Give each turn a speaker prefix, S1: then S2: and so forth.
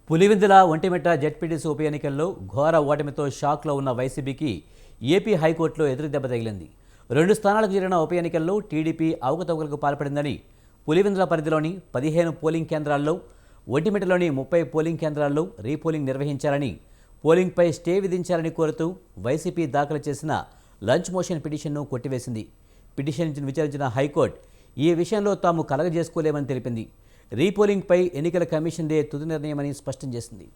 S1: Pulivendula Vontimitta ZPTC ఉప ఎన్నికల్లో ఘోర ఓటమితో షాక్లో ఉన్న వైసీపీకి ఏపీ హైకోర్టులో ఎదురుదెబ్బ తగిలింది. 2 స్థానాలకు జరిగిన ఉప ఎన్నికల్లో టీడీపీ అవకతవకలకు పాల్పడిందని, పులివెందుల పరిధిలోని 15 పోలింగ్ కేంద్రాల్లో, ఒంటిమిట్టలోని 30 పోలింగ్ కేంద్రాల్లో రీపోలింగ్ నిర్వహించాలని, పోలింగ్పై స్టే విధించాలని కోరుతూ వైసీపీ దాఖలు చేసిన లంచ్ మోషన్ పిటిషన్ను కొట్టివేసింది. పిటిషన్ విచారించిన హైకోర్టు ఈ విషయంలో తాము కలగజేసుకోలేమని తెలిపింది. రీపోలింగ్పై ఎన్నికల కమిషన్దే తుది నిర్ణయమని స్పష్టం చేసింది.